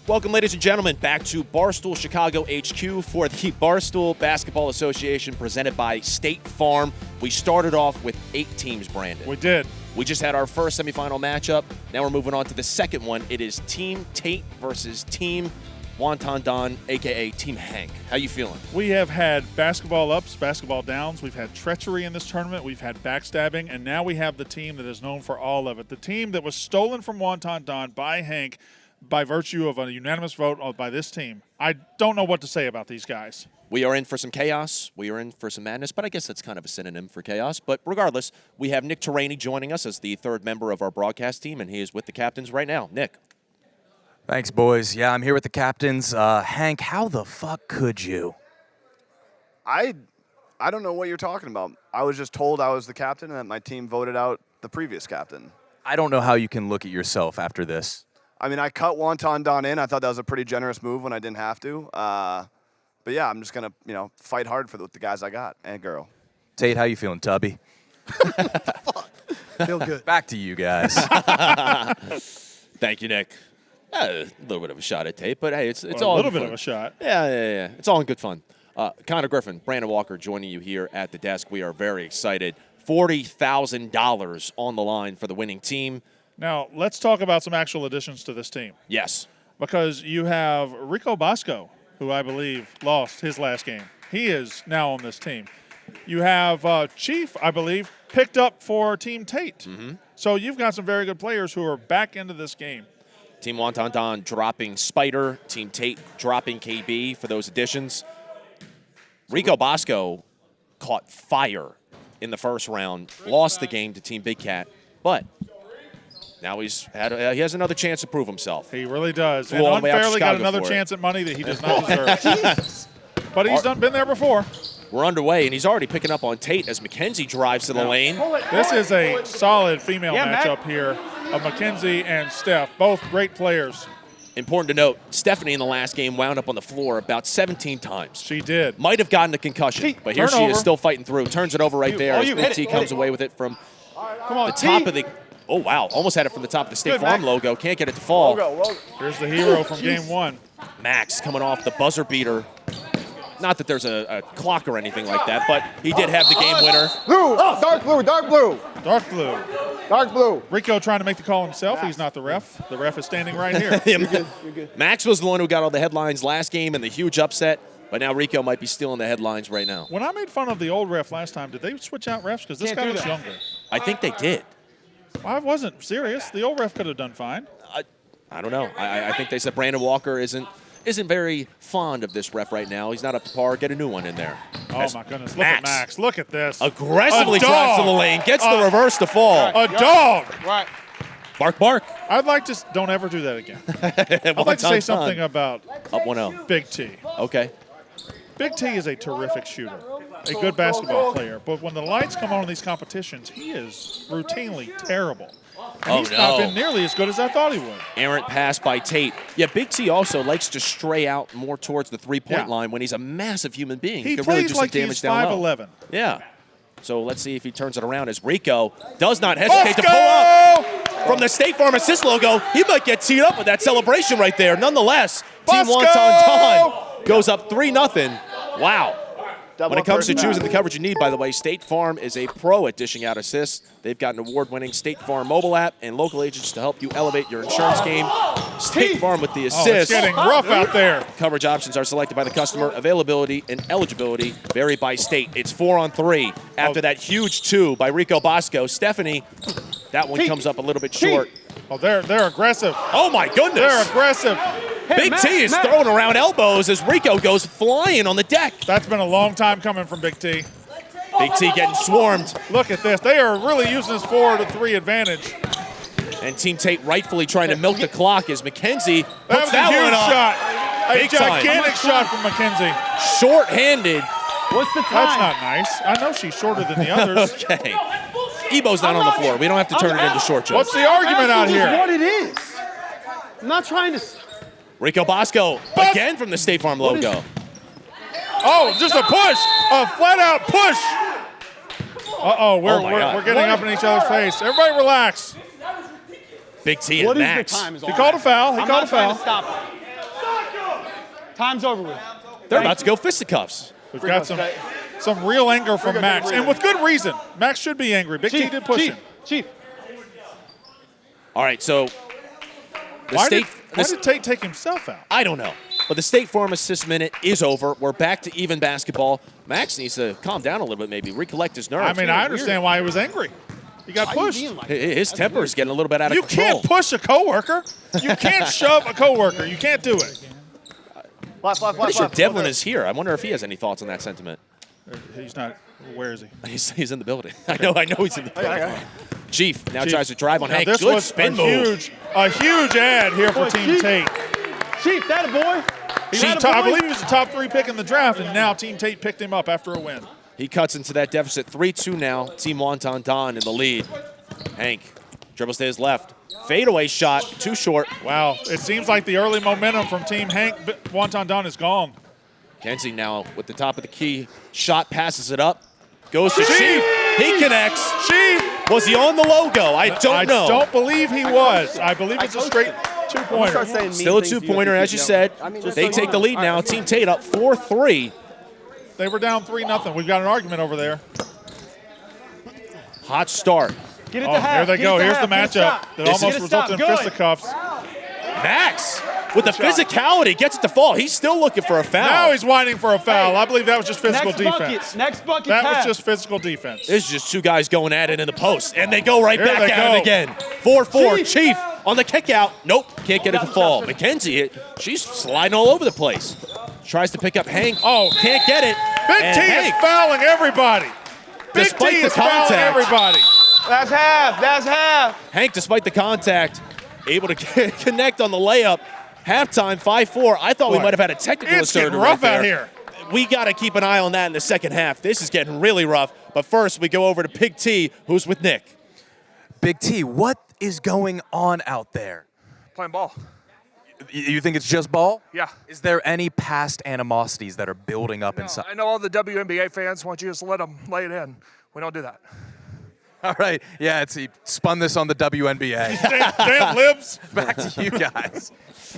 Welcome, ladies and gentlemen, back to Barstool Chicago HQ for the Barstool Basketball Association presented by State Farm. We started off with 8 teams, Brandon. We did. We just had our first semifinal matchup. Now we're moving on to the second one. It is Team Tate versus Team Wonton Don, a.k.a. Team Hank. How you feeling? We have had basketball ups, basketball downs. We've had treachery in this tournament. We've had backstabbing. And now we have the team that is known for all of it. The team that was stolen from Wonton Don by Hank by virtue of a unanimous vote by this team. I don't know what to say about these guys. We are in for some chaos. We are in for some madness, but I guess that's kind of a synonym for chaos. But regardless, we have Nick Terraney joining us as the third member of our broadcast team, and he is with the captains right now. Nick. Thanks, boys. Yeah, I'm here with the captains. Hank, how the fuck could you? I don't know what you're talking about. I was just told I was the captain and that my team voted out the previous captain. I don't know how you can look at yourself after this. I mean, I cut Wonton Don in. I thought that was a pretty generous move when I didn't have to. But yeah, I'm just gonna, fight hard for the guys I got and girl. Tate, how you feeling, Tubby? Feel good. Back to you guys. Thank you, Nick. A little bit of a shot at Tate, but hey, it's Well, all a little in bit fun. of a shot. Yeah. It's all in good fun. Connor Griffin, Brandon Walker joining you here at the desk. We are very excited. $40,000 on the line for the winning team. Now, let's talk about some actual additions to this team. Yes. Because you have Rico Bosco, who I believe lost his last game. He is now on this team. You have Chief, I believe, picked up for Team Tate. Mm-hmm. So you've got some very good players who are back into this game. Team Wonton Don dropping Spider. Team Tate dropping KB for those additions. Rico Bosco caught fire in the first round, lost the game to Team Big Cat, but now he has another chance to prove himself. He really does. Flew And all the way out to unfairly got Chicago another for it. chance at money that he does not deserve. But he's been there before. We're underway, and he's already picking up on Tate as McKenzie drives to the lane. This is a solid female matchup here of McKenzie and Steph, both great players. Important to note, Stephanie in the last game wound up on the floor about 17 times. She did. Might have gotten a concussion, but here she Turnover. is still fighting through. Turns it over right there as Big T comes away with it from the top of the – oh, wow. Almost had it from the top of the State Farm logo. Can't get it to fall. Here's the hero from game one. Max coming off the buzzer beater. Not that there's a clock or anything like that, but he did have the game winner. Blue, dark blue, dark blue. Dark blue. Dark blue. Rico trying to make the call himself. He's not the ref. The ref is standing right here. You're good. Max was the one who got all the headlines last game and the huge upset, but now Rico might be stealing the headlines right now. When I made fun of the old ref last time, did they switch out refs? Because this guy looks younger. I think they did. I wasn't serious. The old ref could have done fine. I don't know. I think they said Brandon Walker isn't very fond of this ref right now. He's not up to par. Get a new one in there. Oh, my goodness. Look at Max. Look at this. Aggressively A dog. drives to the lane. Gets the reverse to fall. A dog. Right. Bark, bark. I'd like to – don't ever do that again. I'd like to say something about Up 1-0. Big T. Okay. Big T is a terrific shooter, a good basketball player. But when the lights come on in these competitions, he is routinely terrible. And he's not been nearly as good as I thought he would. Errant pass by Tate. Yeah, Big T also likes to stray out more towards the three-point line when he's a massive human being. He could plays really do some like damage he's down low. 5'11". Yeah. So let's see if he turns it around as Rico does not hesitate to pull up from the State Farm assist logo. He might get teed up with that celebration right there. Nonetheless, Team Wonton Don goes up 3-0. Wow. When it comes to choosing the coverage you need, by the way, State Farm is a pro at dishing out assists. They've got an award-winning State Farm mobile app and local agents to help you elevate your insurance game. State Farm with the Oh, it's assist. getting rough out there. Coverage options are selected by the customer. Availability and eligibility vary by state. It's 4-on-3 after that huge 2 by Rico Bosco. Stephanie, that one comes up a little bit short. Oh, they're aggressive. Oh, my goodness. They're aggressive. Big T is throwing around elbows as Rico goes flying on the deck. That's been a long time coming from Big T. Big T getting swarmed. Look at this. They are really using this 4-3 advantage. And Team Tate rightfully trying to milk the clock as McKenzie That puts was that a huge one up. shot. A Big time. gigantic shot from McKenzie. Short-handed. What's the time? That's not nice. I know she's shorter than the others. Okay. Ebo's not on the floor. We don't have to turn it into short jokes. What's the argument out That's here? what it is. I'm not trying to. Rico Bosco again from the State Farm logo. Oh, just a push. A flat-out push. Uh-oh, we're getting up in each other's face. Everybody relax. Big T and What is Max. the time? He called a foul. He called a foul. Stop it. Time's over with. They're about to go fisticuffs. We've got some real anger from Max, and with good reason. Max should be angry. Big T did push him. Chief. All right, so Why did Tate take himself out? I don't know. But the State Farm assist minute is over. We're back to even basketball. Max needs to calm down a little bit, maybe recollect his nerves. I mean, I understand why he was angry. He got pushed. His temper is getting a little bit out of control. You can't push a coworker. You can't shove a coworker. You can't do it. Pretty sure Devlin is here. I wonder if he has any thoughts on that sentiment. He's not. Where is he? He's in the building. I know he's in the building. Chief now tries to drive on now Hank. This Good was spin move. A huge ad here for Team Tate. Chief, that a boy. I believe he was the top 3 pick in the draft, and now Team Tate picked him up after a win. He cuts into that deficit. 3-2 now. Team Wonton Don in the lead. Hank dribbles to his left. Fadeaway shot, too short. Wow, it seems like the early momentum from Team Hank Wonton Don is gone. Kenzie now with the top of the key. Shot, passes it up. Goes to Chief. He connects. Chief. Was he on the logo? I don't know. I don't believe he was. I believe it's a straight two-pointer. Still a two-pointer, as you said. They take the lead now. Team Tate up 4-3. They were down 3-0. We've got an argument over there. Hot start. Get it to half. Here they go. Here's the matchup that almost resulted in fisticuffs. Max, with the physicality, gets it to fall. He's still looking for a foul. Now he's whining for a foul. I believe that was just physical defense. Next bucket. That was just physical defense. This is just two guys going at it in the post, and they go right back at it again. 4-4. Chief on the kick out. Nope, can't get it to fall. Mackenzie, she's sliding all over the place. Tries to pick up Hank. Oh, can't get it. Big T is fouling everybody. Big T is fouling everybody. That's half. Hank, despite the contact, able to connect on the layup. Halftime, 5-4. I thought we might have had a technical It's getting asserter rough right there. out here. We got to keep an eye on that in the second half. This is getting really rough. But first, we go over to Big T, who's with Nick. Big T, what is going on out there? Playing ball. You think it's just ball? Yeah. Is there any past animosities that are building up inside? I know all the WNBA fans want you to just let them lay it in. We don't do that. All right. Yeah, he spun this on the WNBA. Damn libs. Back to you guys.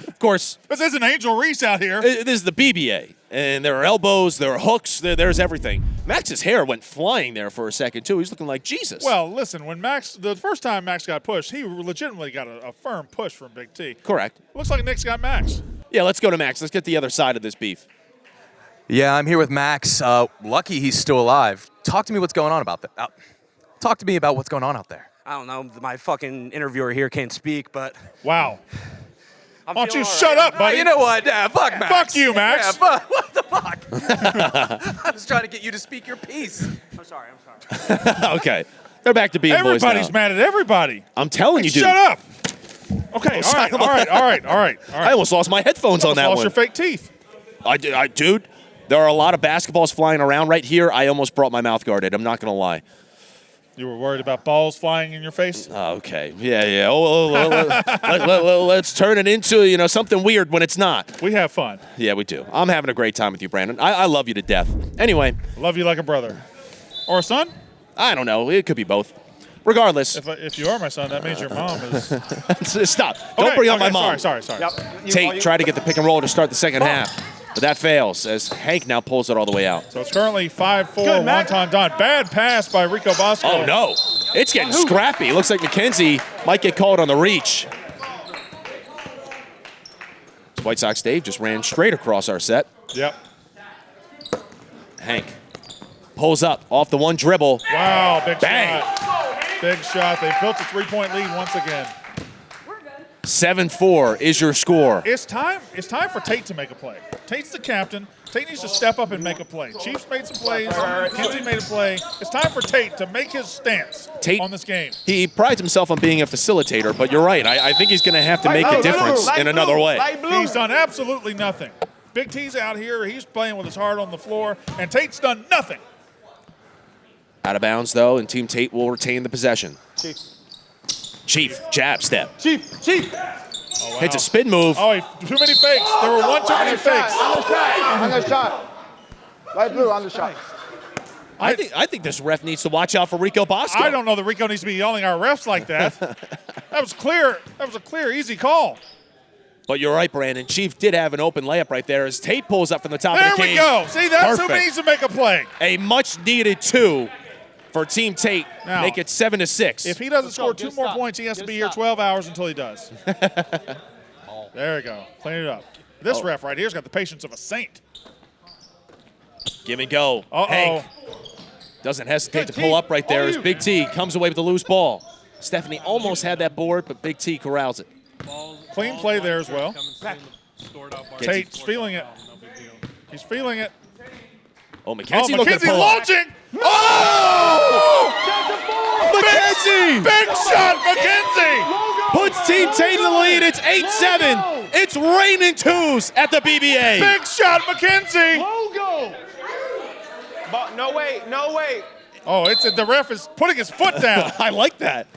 Of course, This isn't Angel Reese out here. this is the BBA. And there are elbows, there are hooks, there's everything. Max's hair went flying there for a second, too. He's looking like Jesus. Well, listen, when the first time Max got pushed, he legitimately got a firm push from Big T. Correct. Looks like Nick's got Max. Yeah, let's go to Max. Let's get the other side of this beef. Yeah, I'm here with Max. Lucky he's still alive. Talk to me what's going on about that. Talk to me about what's going on out there. I don't know. My fucking interviewer here can't speak, but Wow. I'm Why don't you feeling all shut right. up, buddy? You know what? Fuck Max. Fuck you, Max. Yeah, fuck. What the fuck? I was trying to get you to speak your piece. I'm sorry. Okay. They're back to being boys now. Everybody's mad at everybody. I'm telling you, dude. Shut up. Okay, all right. I almost lost my headphones on that Lost one. your fake teeth. Dude, there are a lot of basketballs flying around right here. I almost brought my mouth guard in. I'm not going to lie. You were worried about balls flying in your face? Okay. Yeah. Let's turn it into, something weird when it's not. We have fun. Yeah, we do. I'm having a great time with you, Brandon. I love you to death. Anyway. Love you like a brother. Or a son? I don't know. It could be both. Regardless. If you are my son, that means your mom is... Stop. Don't bring up my mom. Sorry. Tate tried to get the pick and roll to start the second half. But that fails as Hank now pulls it all the way out. So it's currently 5-4 Wonton Don. Bad pass by Rico Bosco. Oh, no. It's getting scrappy. Looks like Mackenzie might get called on the reach. White Sox Dave just ran straight across our set. Yep. Hank pulls up off the one dribble. Wow, big Bang. shot. Big shot. They've built a three-point lead once again. 7-4 is your score. It's time for Tate to make a play. Tate's the captain. Tate needs to step up and make a play. Chiefs made some plays. Kenzie made a play. It's time for Tate to make his stance on this game. He prides himself on being a facilitator, but you're right. I think he's going to have to make a difference in another way. He's done absolutely nothing. Big T's out here. He's playing with his heart on the floor, and Tate's done nothing. Out of bounds, though, and Team Tate will retain the possession. Chief, jab step. Chief. Oh, wow. Hits a spin move. Oh, too many fakes. There were too many fakes. On the shot. Light blue on the shot. I think this ref needs to watch out for Rico Bosco. I don't know that Rico needs to be yelling at our refs like that. That was clear. That was a clear, easy call. But you're right, Brandon. Chief did have an open layup right there as Tate pulls up from the top There of the we key. go. See, that's who Perfect. needs to make a play. A much-needed 2 for Team Tate. Now, Make it 7-6. If he doesn't score 2 more points, he has to be here 12 hours until he does. There we go. Clean it up. This ref right here's got the patience of a saint. Give and go. Uh-oh. Hank doesn't hesitate to pull up right there as Big T comes away with the loose ball. Stephanie almost had that board, but Big T corrals it. Clean play there as well. Tate's feeling it. He's feeling it. Oh, McKenzie looking to McKenzie pull up. launching. Oh! McKenzie! Big shot, McKenzie! Puts Team Tate in the lead. It's 8-7. It's raining 2s at the BBA. Big shot, McKenzie! Logo. But no wait. Oh, the ref is putting his foot down. I like that.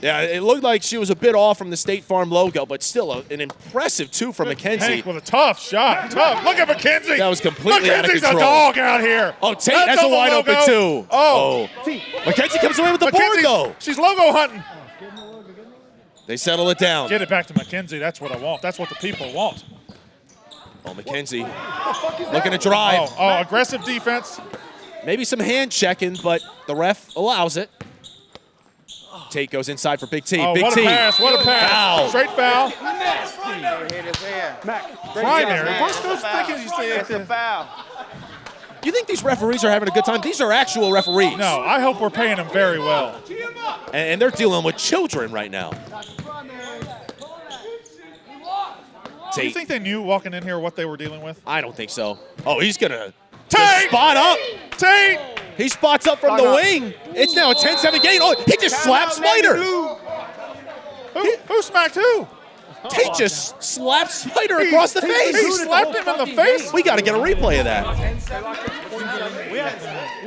Yeah, it looked like she was a bit off from the State Farm logo, but still an impressive 2 from McKenzie. Hank with a tough shot. Tough. Look at McKenzie. That was completely out of McKenzie's control. a dog out here. Oh, Tate That's has a on the wide open logo. 2. Oh. McKenzie comes away with the board, McKenzie's- though. She's logo hunting. They settle it down. Get it back to McKenzie. That's what I want. That's what the people want. Oh, McKenzie looking to drive. Oh, aggressive defense. Maybe some hand checking, but the ref allows it. Tate goes inside for Big T. Oh, Big what T. a pass. What a pass. Foul. Straight foul. Hit his hand. Primary. Barstool's thinking he's It's a foul. You think these referees are having a good time? These are actual referees. No, I hope we're paying them very well. And they're dealing with children right now. Do you Tate. think they knew walking in here what they were dealing with? I don't think so. Oh, he's going to Tate! spot up. Tate! He spots up from the wing. It's now a 10-7 game. Oh, he just slapped Spider. Who smacked who? Tate just slapped Spider across the face. He slapped him in the face? We got to get a replay of that.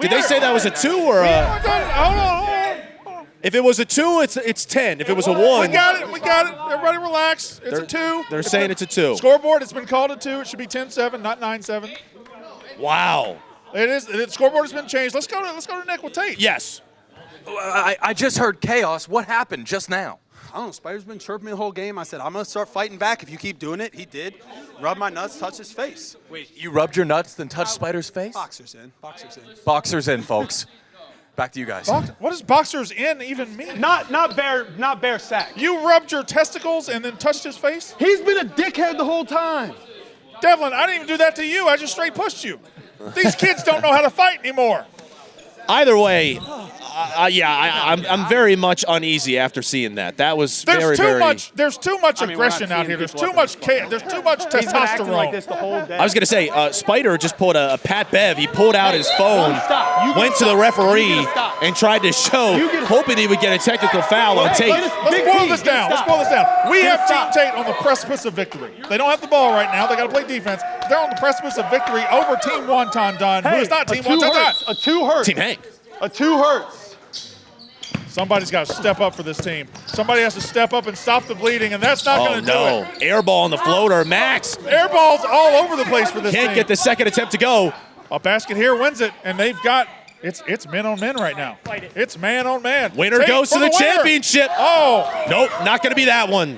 Did they say that was a 2 or a? Hold on. If it was a 2, it's 10. If it was a 1, We got it. Everybody relax. It's a 2. They're saying it's a 2. Scoreboard, it's been called a 2. It should be 10-7, not 9-7. Wow. It is. The scoreboard has been changed. Let's go to Nick with Tate. Yes. I just heard chaos. What happened just now? I don't know. Spider's been chirping me the whole game. I said, I'm going to start fighting back if you keep doing it. He did. Rubbed my nuts, touched his face. Wait, you rubbed your nuts, then touched Spider's face? Boxers in. Boxers in. Boxers in, folks. Back to you guys. What does boxers in even mean? Not bare sack. You rubbed your testicles and then touched his face? He's been a dickhead the whole time. Devlin, I didn't even do that to you. I just straight pushed you. These kids don't know how to fight anymore. Either way, I'm very much uneasy after seeing that. That was There's very. There's too much aggression out here. There's too much testosterone. He's been acting like this the whole day. I was going to say, Spider just pulled a Pat Bev. He pulled out his phone, went to the referee, and tried to show, hoping he would get a technical foul on Tate. Let's boil this down. We have Team Tate on the precipice of victory. They don't have the ball right now. They got to play defense. They're on the precipice of victory over Team Wonton Don, who is not Team Wonton Don. A 2 hurts. Team Hank. A 2 hurts. Somebody's got to step up for this team. Somebody has to step up and stop the bleeding, and that's not going to do it. Air ball on the floater. Max Air balls all over the place for this team. can't get the second attempt to go. A basket here wins it, and they've got it's men on men right now. It's man on man. Winner Tate goes to for the winner. championship. Oh, Nope, not going to be that one.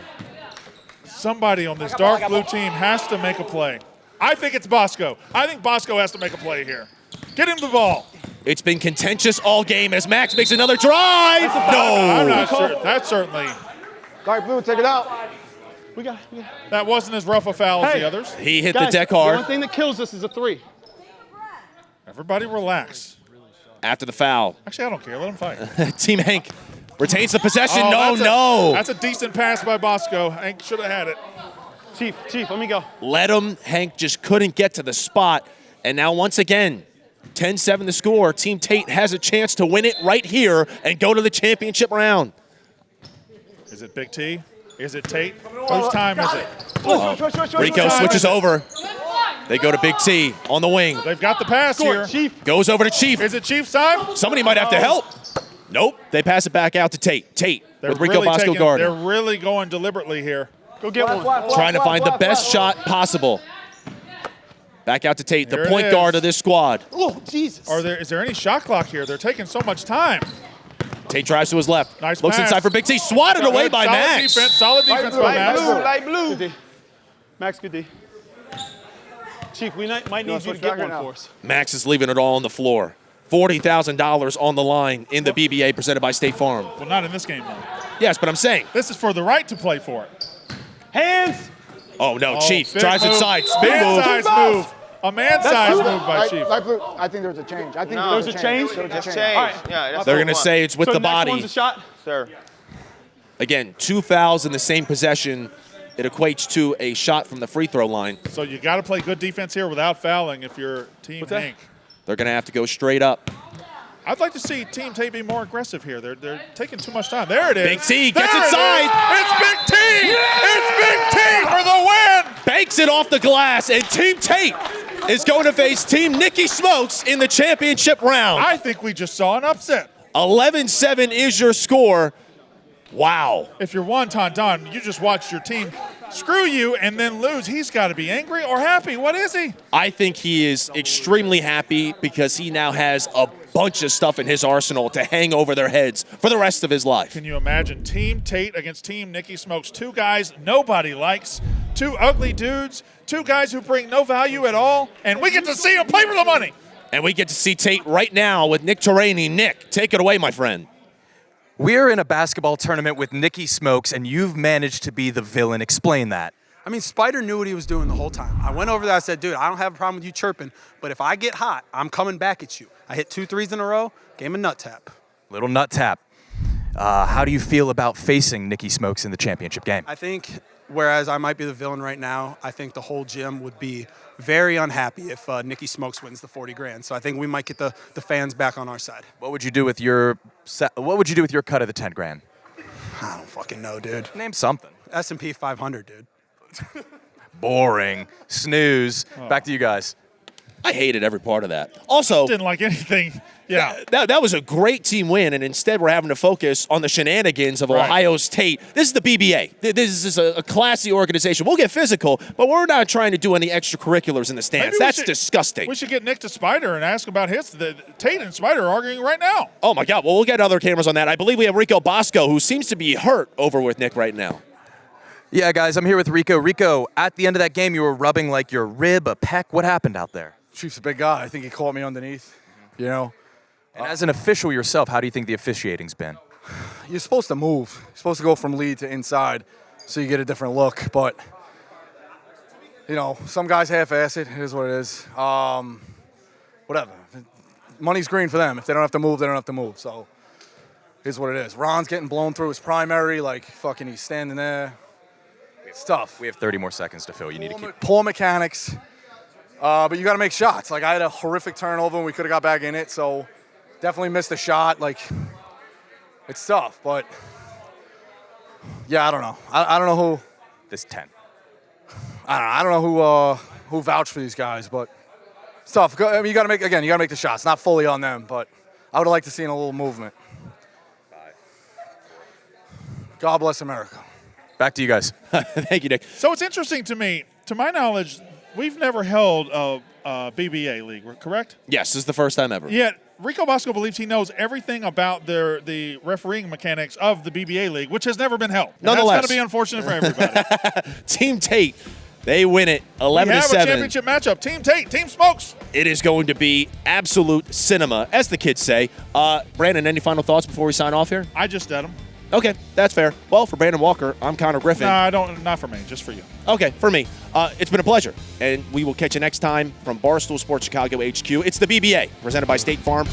somebody on this dark blue team has to make a play. I think it's Bosco. I think Bosco has to make a play here. Get him the ball. It's been contentious all game as Max makes another drive. I'm No. not sure. That's certainly. Dark blue, take it out. We got That wasn't as rough a foul as the others. He hit Guys, the deck The one hard thing that kills us is a 3. Everybody relax. after the foul. Actually, I don't care. Let him fight. Team Hank retains the possession. Oh, That's a decent pass by Bosco. Hank should have had it. Chief, let me go. Let him. Hank just couldn't get to the spot. And now once again, 10-7 the score. Team Tate has a chance to win it right here and go to the championship round. Is it Big T? Is it Tate? Whose time is it? Rico switches over. They go to Big T on the wing. They've got the pass here. Chief. Goes over to Chief. Is it Chief's time? Somebody might have to help. Nope. They pass it back out to Tate. Tate with Rico really Bosco taking- guarding. They're really going deliberately here. Go get one. Trying to find the best shot possible. Back out to Tate, the Here it point is. guard of this squad. Oh, Jesus. Is there any shot clock here? They're taking so much time. Tate drives to his left. Nice Looks pass. inside for Big T. Swatted away by Solid Max. Defense, solid defense by Light blue, Max. light blue. Good D. Max, good D. Chief, we might need you to get one for us. Max is leaving it all on the floor. $40,000 on the line in the BBA presented by State Farm. Well, not in this game, though. Yes, but I'm saying. This is for the right to play for it. Hands! Oh, no. Chief big drives move. inside. Spin move. Man-sized move. A man-sized move by Chief. Light blue. I think there was a change. I think There was a change? There was a That's change. change. All right. Yeah, that's They're what going to it say it's with So the next body. one's a shot? Sir. Again, 2 fouls in the same possession. It equates to a shot from the free throw line. So you got to play good defense here without fouling if you're Team that? Hank. They're going to have to go straight up. I'd like to see Team Tate be more aggressive here. They're taking too much time. There it is. Big T There gets it inside. is. It's Big T. It's Big T for the win. Banks it off the glass, and Team Tate is going to face Team Nicky Smokes in the championship round. I think we just saw an upset. 11-7 is your score. Wow. If you're Wonton Don, you just watched your team screw you and then lose. He's got to be angry or happy. What is he? I think he is extremely happy because he now has a bunch of stuff in his arsenal to hang over their heads for the rest of his life. Can you imagine Team Tate against Team Nicky Smokes? 2 guys nobody likes, 2 ugly dudes, 2 guys who bring no value at all, and we get to see them play for the money. And we get to see Tate right now with Nick Terraney. Nick, take it away, my friend. We're in a basketball tournament with Nicky Smokes, and you've managed to be the villain. Explain that. I mean, Spider knew what he was doing the whole time. I went over there, I said, dude, I don't have a problem with you chirping, but if I get hot, I'm coming back at you. I hit 2 threes in a row, gave him a nut tap. Little nut tap. How do you feel about facing Nicky Smokes in the championship game? I think, whereas I might be the villain right now, I think the whole gym would be very unhappy if Nicky Smokes wins the 40 grand. So I think we might get the fans back on our side. What would you do with your cut of the 10 grand? I don't fucking know, dude. Name something. S&P 500, dude. Boring. Snooze. Back to you guys. I hated every part of that. Also, Didn't like anything. Yeah. that was a great team win, and instead we're having to focus on the shenanigans of Ohio's Tate. This is the BBA. This is a classy organization. We'll get physical, but we're not trying to do any extracurriculars in the stands. Maybe we That's should- disgusting. We should get Nick to Spider and ask about his. Tate and Spider are arguing right now. Oh, my God. Well, we'll get other cameras on that. I believe we have Rico Bosco, who seems to be hurt over with Nick right now. Yeah, guys, I'm here with Rico. Rico, at the end of that game, you were rubbing like your rib, a pec. What happened out there? Chief's a big guy. I think he caught me underneath, you know. And as an official yourself, how do you think the officiating's been? You're supposed to move. You're supposed to go from lead to inside so you get a different look. But, you know, some guys half-ass it. It is what it is. Whatever. Money's green for them. If they don't have to move, they don't have to move. So, here's what it is. Ron's getting blown through his primary. Like, fucking he's standing there. It's tough. We have 30 more seconds to fill. You need to keep. Poor mechanics. But you got to make shots. Like, I had a horrific turnover and we could have got back in it. So, definitely missed a shot. Like, it's tough. But, yeah, I don't know. I don't know who. This 10. I don't know who vouched for these guys, but it's tough. I mean, you got to make the shots. Not fully on them, but I would have liked to see a little movement. God bless America. Back to you guys. Thank you, Nick. So it's interesting to me. To my knowledge, we've never held a BBA league, correct? Yes, this is the first time ever. Yet Rico Bosco believes he knows everything about the refereeing mechanics of the BBA league, which has never been held. And Nonetheless. that's going to be unfortunate for everybody. Team Tate, they win it 11-7. We have a championship matchup. Team Tate, Team Smokes. It is going to be absolute cinema, as the kids say. Brandon, any final thoughts before we sign off here? I just did them. Okay, that's fair. Well, for Brandon Walker, I'm Connor Griffin. No, I don't. Not for me. Just for you. Okay, for me. It's been a pleasure, and we will catch you next time from Barstool Sports Chicago HQ. It's the BBA, presented by State Farm.